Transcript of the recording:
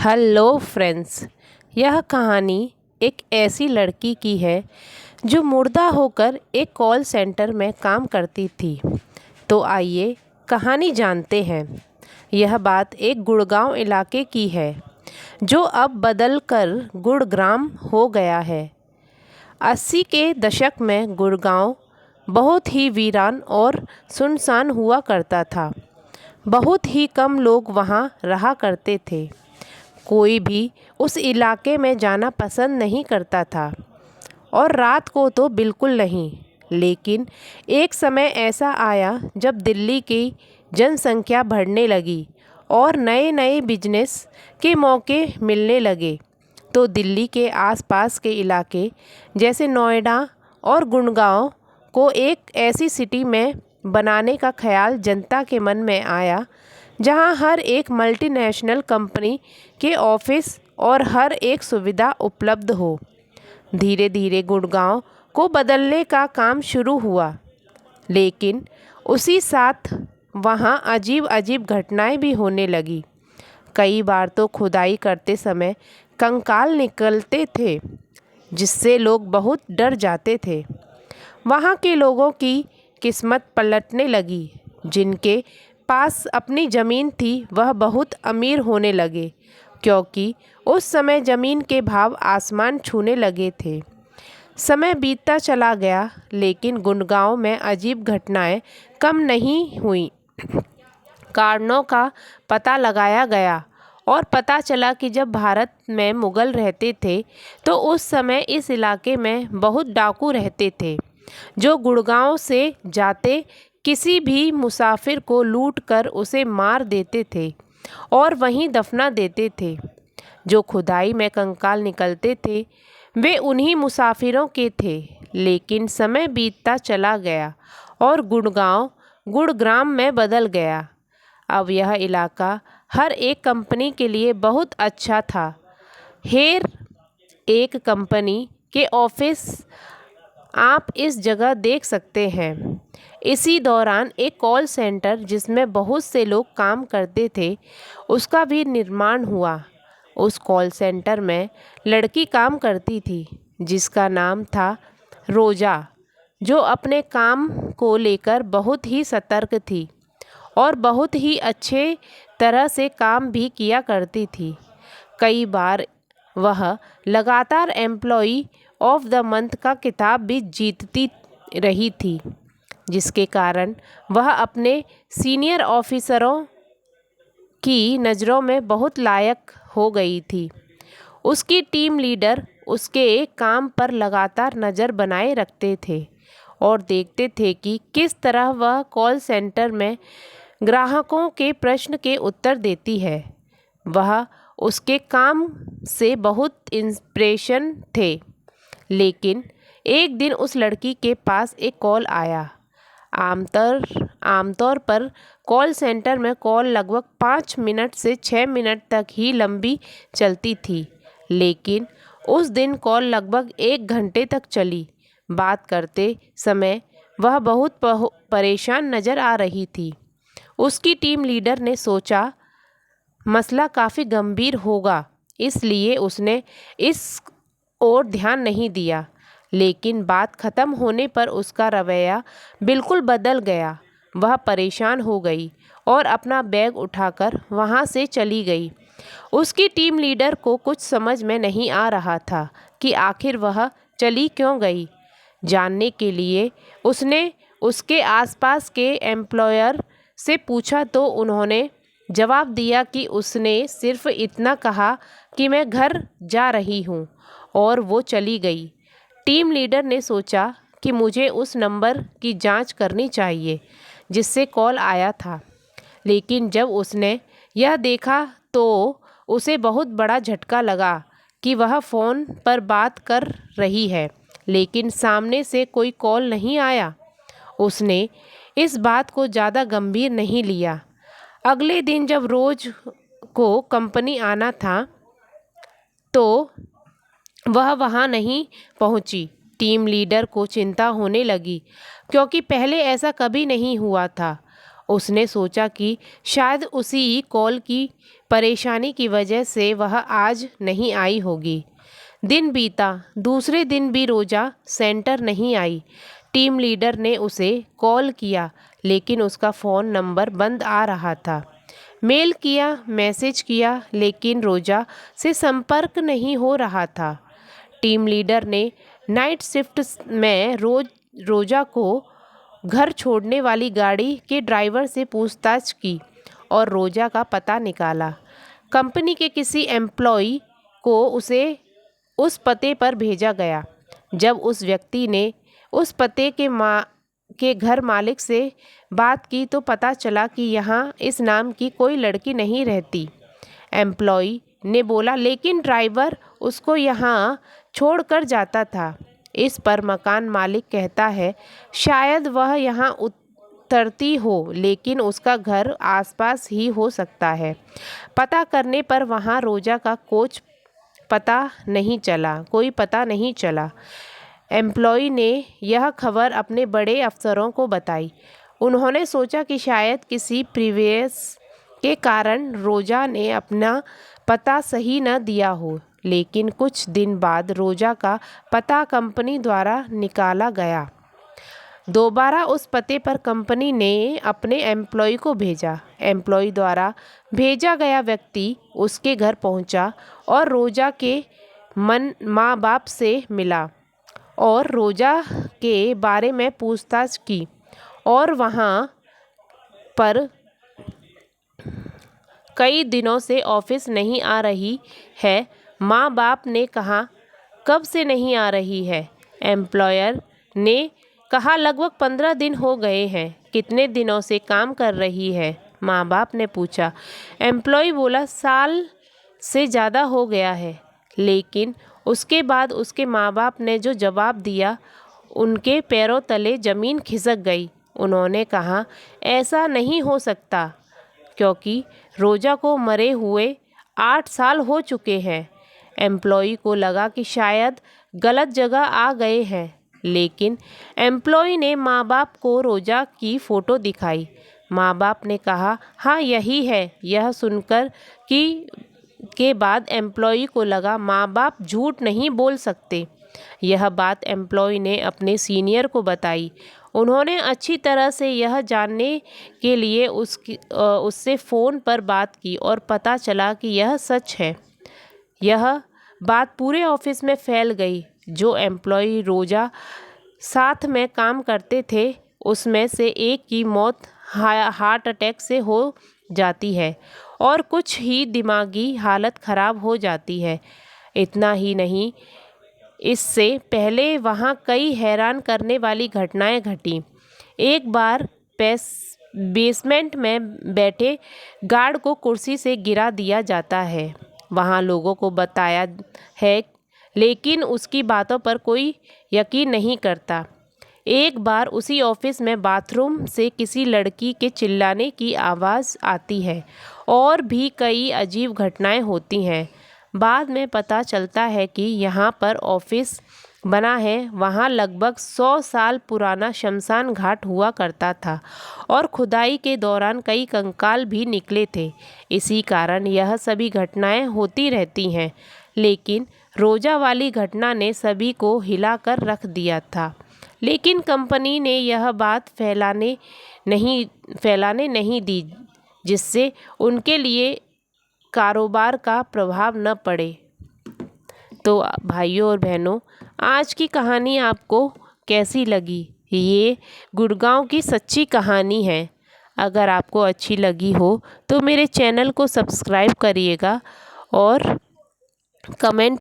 Hello friends. यह कहानी एक ऐसी लड़की की है जो मुर्दा होकर एक कॉल सेंटर में काम करती थी। तो आइए कहानी जानते हैं। यह बात एक गुड़गांव इलाके की है जो अब बदल कर गुड़ग्राम हो गया है। 80 के दशक में गुड़गांव बहुत ही वीरान और सुनसान हुआ करता था। बहुत ही कम लोग वहाँ रहा करते थे। कोई भी उस इलाके में जाना पसंद नहीं करता था और रात को तो बिल्कुल नहीं। लेकिन एक समय ऐसा आया जब दिल्ली की जनसंख्या बढ़ने लगी और नए नए बिजनेस के मौके मिलने लगे। तो दिल्ली के आसपास के इलाके जैसे नोएडा और गुड़गांव को एक ऐसी सिटी में बनाने का ख्याल जनता के मन में आया जहां हर एक मल्टीनेशनल कंपनी के ऑफिस और हर एक सुविधा उपलब्ध हो। धीरे धीरे गुड़गांव को बदलने का काम शुरू हुआ, लेकिन उसी साथ वहां अजीब अजीब घटनाएं भी होने लगी। कई बार तो खुदाई करते समय कंकाल निकलते थे जिससे लोग बहुत डर जाते थे। वहाँ के लोगों की किस्मत पलटने लगी। जिनके पास अपनी ज़मीन थी वह बहुत अमीर होने लगे, क्योंकि उस समय ज़मीन के भाव आसमान छूने लगे थे। समय बीतता चला गया, लेकिन गुड़गांव में अजीब घटनाएं कम नहीं हुई। कारणों का पता लगाया गया और पता चला कि जब भारत में मुग़ल रहते थे तो उस समय इस इलाके में बहुत डाकू रहते थे जो गुड़गांव से जाते किसी भी मुसाफिर को लूट कर उसे मार देते थे और वहीं दफना देते थे। जो खुदाई में कंकाल निकलते थे वे उन्हीं मुसाफिरों के थे। लेकिन समय बीतता चला गया और गुड़गांव गुड़ग्राम में बदल गया। अब यह इलाका हर एक कंपनी के लिए बहुत अच्छा था। हेर एक कंपनी के ऑफिस आप इस जगह देख सकते हैं। इसी दौरान एक कॉल सेंटर जिसमें बहुत से लोग काम करते थे उसका भी निर्माण हुआ। उस कॉल सेंटर में लड़की काम करती थी जिसका नाम था रोजा, जो अपने काम को लेकर बहुत ही सतर्क थी और बहुत ही अच्छे तरह से काम भी किया करती थी। कई बार वह लगातार एम्प्लॉई ऑफ द मंथ का खिताब भी जीतती रही थी, जिसके कारण वह अपने सीनियर ऑफिसरों की नज़रों में बहुत लायक हो गई थी। उसकी टीम लीडर उसके काम पर लगातार नज़र बनाए रखते थे और देखते थे कि किस तरह वह कॉल सेंटर में ग्राहकों के प्रश्न के उत्तर देती है। वह उसके काम से बहुत इंस्पिरेशन थे। लेकिन एक दिन उस लड़की के पास एक कॉल आया। आमतौर पर कॉल सेंटर में कॉल लगभग 5 मिनट से 6 मिनट तक ही लंबी चलती थी, लेकिन उस दिन कॉल लगभग 1 घंटे तक चली। बात करते समय वह बहुत परेशान नज़र आ रही थी। उसकी टीम लीडर ने सोचा मसला काफ़ी गंभीर होगा, इसलिए उसने इस ओर ध्यान नहीं दिया। लेकिन बात ख़त्म होने पर उसका रवैया बिल्कुल बदल गया। वह परेशान हो गई और अपना बैग उठाकर वहाँ से चली गई। उसकी टीम लीडर को कुछ समझ में नहीं आ रहा था कि आखिर वह चली क्यों गई। जानने के लिए उसने उसके आसपास के एम्प्लॉयर से पूछा तो उन्होंने जवाब दिया कि उसने सिर्फ इतना कहा कि मैं घर जा रही हूँ और वो चली गई। टीम लीडर ने सोचा कि मुझे उस नंबर की जांच करनी चाहिए जिससे कॉल आया था। लेकिन जब उसने यह देखा तो उसे बहुत बड़ा झटका लगा कि वह फ़ोन पर बात कर रही है, लेकिन सामने से कोई कॉल नहीं आया। उसने इस बात को ज़्यादा गंभीर नहीं लिया। अगले दिन जब रोज़ को कंपनी आना था तो वह वहाँ नहीं पहुँची। टीम लीडर को चिंता होने लगी, क्योंकि पहले ऐसा कभी नहीं हुआ था। उसने सोचा कि शायद उसी कॉल की परेशानी की वजह से वह आज नहीं आई होगी। दिन बीता, दूसरे दिन भी रोजा सेंटर नहीं आई। टीम लीडर ने उसे कॉल किया लेकिन उसका फ़ोन नंबर बंद आ रहा था। मेल किया, मैसेज किया, लेकिन रोजा से संपर्क नहीं हो रहा था। टीम लीडर ने नाइट शिफ्ट में रोजा को घर छोड़ने वाली गाड़ी के ड्राइवर से पूछताछ की और रोजा का पता निकाला। कंपनी के किसी एम्प्लॉई को उसे उस पते पर भेजा गया। जब उस व्यक्ति ने उस पते के घर मालिक से बात की तो पता चला कि यहाँ इस नाम की कोई लड़की नहीं रहती। एम्प्लॉई ने बोला, लेकिन ड्राइवर उसको यहाँ छोड़कर जाता था। इस पर मकान मालिक कहता है, शायद वह यहाँ उतरती हो, लेकिन उसका घर आसपास ही हो सकता है। पता करने पर वहाँ रोजा का कोई पता नहीं चला। एम्प्लॉई ने यह खबर अपने बड़े अफसरों को बताई। उन्होंने सोचा कि शायद किसी प्रीवियस के कारण रोजा ने अपना पता सही न दिया हो, लेकिन कुछ दिन बाद रोजा का पता कंपनी द्वारा निकाला गया। दोबारा उस पते पर कंपनी ने अपने एम्प्लॉय को भेजा। एम्प्लॉय द्वारा भेजा गया व्यक्ति उसके घर पहुंचा और रोजा के माँ बाप से मिला और रोजा के बारे में पूछताछ की और वहाँ पर कई दिनों से ऑफिस नहीं आ रही है। माँ बाप ने कहा, कब से नहीं आ रही है? एम्प्लॉयर ने कहा, लगभग 15 दिन हो गए हैं। कितने दिनों से काम कर रही है? माँ बाप ने पूछा। एम्प्लॉय बोला, साल से ज़्यादा हो गया है। लेकिन उसके बाद उसके माँ बाप ने जो जवाब दिया, उनके पैरों तले ज़मीन खिसक गई। उन्होंने कहा, ऐसा नहीं हो सकता, क्योंकि रोजा को मरे हुए 8 साल हो चुके हैं। एम्प्लॉई को लगा कि शायद गलत जगह आ गए हैं, लेकिन एम्प्लॉई ने माँ बाप को रोजा की फ़ोटो दिखाई। माँ बाप ने कहा, हाँ यही है। यह सुनकर के बाद एम्प्लॉई को लगा माँ बाप झूठ नहीं बोल सकते। यह बात एम्प्लॉई ने अपने सीनियर को बताई। उन्होंने अच्छी तरह से यह जानने के लिए उससे फ़ोन पर बात की और पता चला कि यह सच है। यह बात पूरे ऑफिस में फैल गई। जो एम्प्लॉई रोजा साथ में काम करते थे, उसमें से एक की मौत हार्ट अटैक से हो जाती है और कुछ ही दिमागी हालत ख़राब हो जाती है। इतना ही नहीं, इससे पहले वहाँ कई हैरान करने वाली घटनाएं घटी। एक बार बेसमेंट में बैठे गार्ड को कुर्सी से गिरा दिया जाता है। वहाँ लोगों को बताया है, लेकिन उसकी बातों पर कोई यकीन नहीं करता। एक बार उसी ऑफिस में बाथरूम से किसी लड़की के चिल्लाने की आवाज़ आती है और भी कई अजीब घटनाएं होती हैं। बाद में पता चलता है कि यहाँ पर ऑफिस बना है, वहाँ लगभग 100 साल पुराना शमशान घाट हुआ करता था और खुदाई के दौरान कई कंकाल भी निकले थे। इसी कारण यह सभी घटनाएं होती रहती हैं, लेकिन रोजा वाली घटना ने सभी को हिलाकर रख दिया था। लेकिन कंपनी ने यह बात फैलाने नहीं दी, जिससे उनके लिए कारोबार का प्रभाव न पड़े। तो भाइयों और बहनों, आज की कहानी आपको कैसी लगी? ये गुड़गांव की सच्ची कहानी है। अगर आपको अच्छी लगी हो तो मेरे चैनल को सब्सक्राइब करिएगा और कमेंट